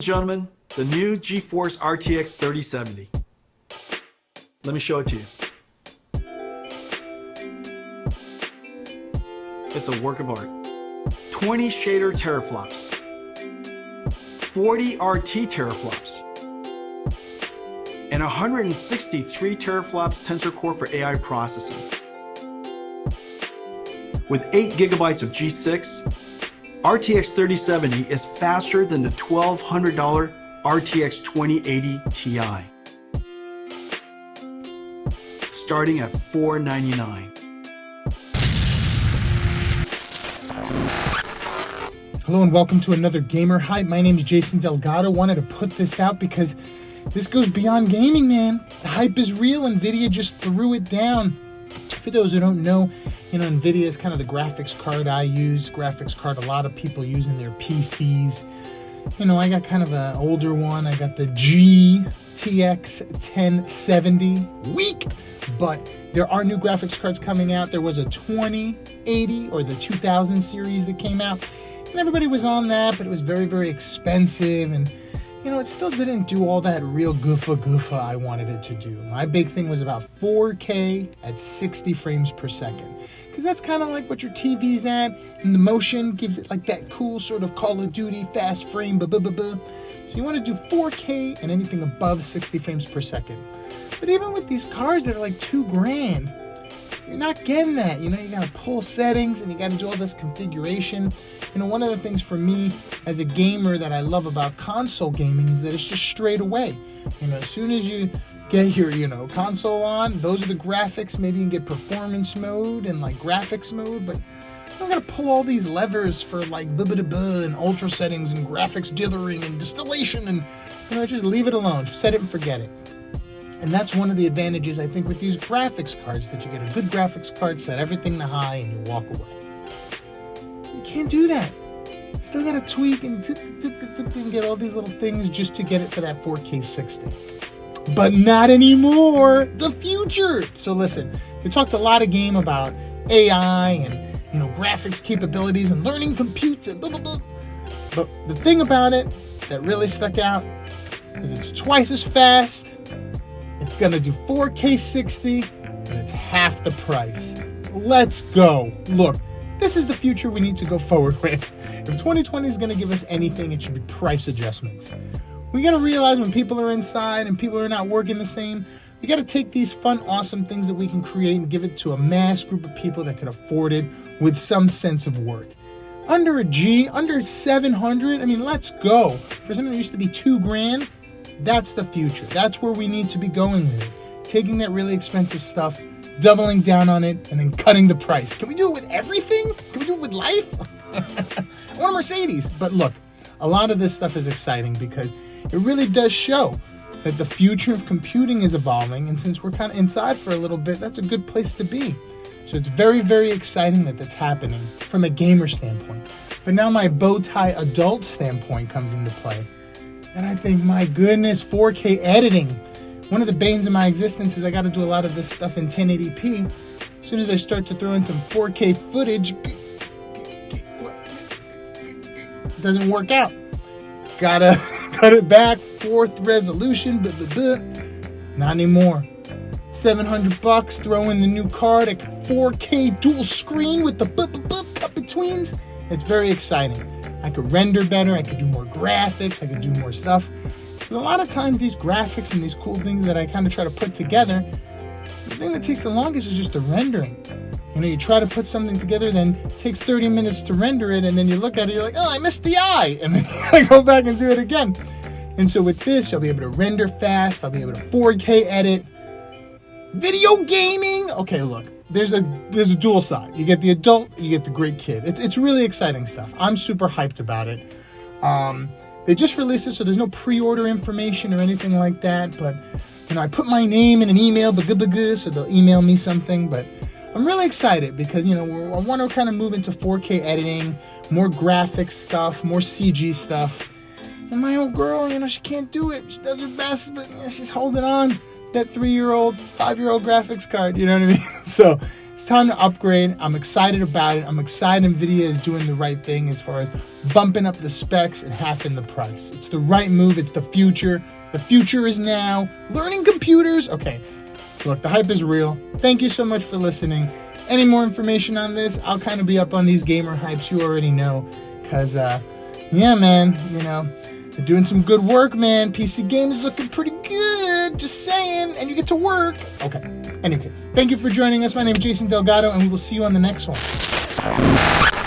Gentlemen, the new GeForce RTX 3070. Let me show it to you. It's a work of art. 20 shader teraflops, 40 RT teraflops, and 163 teraflops Tensor Core for AI processing. With 8 gigabytes of G6, RTX 3070 is faster than the $1,200 RTX 2080 Ti, starting at $499. Hello and welcome to another Gamer Hype. My name is Jason Delgado. Wanted to put this out because this goes beyond gaming, man. The hype is real. NVIDIA just threw it down. For those who don't know, NVIDIA is kind of the graphics card I use. Graphics card a lot of people use in their PCs. I got kind of an older one. I got the GTX 1070. Weak! But there are new graphics cards coming out. There was a 2080 or the 2000 series that came out. And everybody was on that, but it was very, very expensive. And, it still didn't do all that real goofa I wanted it to do. My big thing was about 4K at 60 frames per second. Because that's kind of like what your TV's at. And the motion gives it like that cool sort of Call of Duty fast frame. So you want to do 4K and anything above 60 frames per second. But even with these cards that are like $2,000, you're not getting that. You got to pull settings and you got to do all this configuration. One of the things for me as a gamer that I love about console gaming is that it's just straight away. As soon as you get your, console on, those are the graphics. Maybe you can get performance mode and like graphics mode, but you don't got to pull all these levers for like and ultra settings and graphics dithering and distillation and, just leave it alone. Set it and forget it. And that's one of the advantages, I think, with these graphics cards, that you get a good graphics card, set everything to high, and you walk away. You can't do that. Still got to tweak and get all these little things just to get it for that 4K 60. But not anymore. The future. So listen, we talked a lot of game about AI and, graphics capabilities and learning computes and blah, blah, blah. But the thing about it that really stuck out is it's twice as fast. It's going to do 4K 60, and it's half the price. Let's go. Look, this is the future we need to go forward with. If 2020 is going to give us anything, it should be price adjustments. We got to realize when people are inside and people are not working the same, we got to take these fun, awesome things that we can create and give it to a mass group of people that can afford it with some sense of work. Under under 700, let's go. For something that used to be $2,000, that's the future. That's where we need to be going with it. Taking that really expensive stuff, doubling down on it, and then cutting the price. Can we do it with everything? Can we do it with life? I want a Mercedes. But look, a lot of this stuff is exciting because it really does show that the future of computing is evolving. And since we're kind of inside for a little bit, that's a good place to be. So it's very, very exciting that that's happening from a gamer standpoint. But now my bow tie adult standpoint comes into play. And I think, my goodness, 4K editing. One of the banes of my existence is I got to do a lot of this stuff in 1080p. As soon as I start to throw in some 4K footage, it doesn't work out. Gotta cut it back, 4th resolution, not anymore. $700, throw in the new card at 4K dual screen with the cut betweens. It's very exciting. I could render better, I could do more graphics, I could do more stuff. But a lot of times these graphics and these cool things that I kind of try to put together, the thing that takes the longest is just the rendering. You try to put something together, then it takes 30 minutes to render it, and then you look at it, you're like, oh, I missed the eye, and then I go back and do it again. And so with this, I'll be able to render fast, I'll be able to 4K edit. Video gaming! Okay, look. There's a dual side. You get the adult, you get the great kid. It's really exciting stuff. I'm super hyped about it. They just released it, so there's no pre-order information or anything like that. But I put my name in an email, so they'll email me something. But I'm really excited because I want to kind of move into 4K editing, more graphics stuff, more CG stuff. And my old girl, she can't do it. She does her best, but she's holding on. That 3-year-old, 5-year-old graphics card, you know what I mean? So It's time to upgrade. I'm excited about it. I'm excited NVIDIA is doing the right thing as far as bumping up the specs and halving the price. It's the right move. It's the future. The future is now. Learning computers. Okay, look, the hype is real. Thank you so much for listening. Any more information on this, I'll kind of be up on these gamer hypes, you already know. Because, yeah, man, you know, they're doing some good work, man. PC games looking pretty good, just saying. And you get to work. Okay, anyways, thank you for joining us. My name is Jason Delgado, and we will see you on the next one.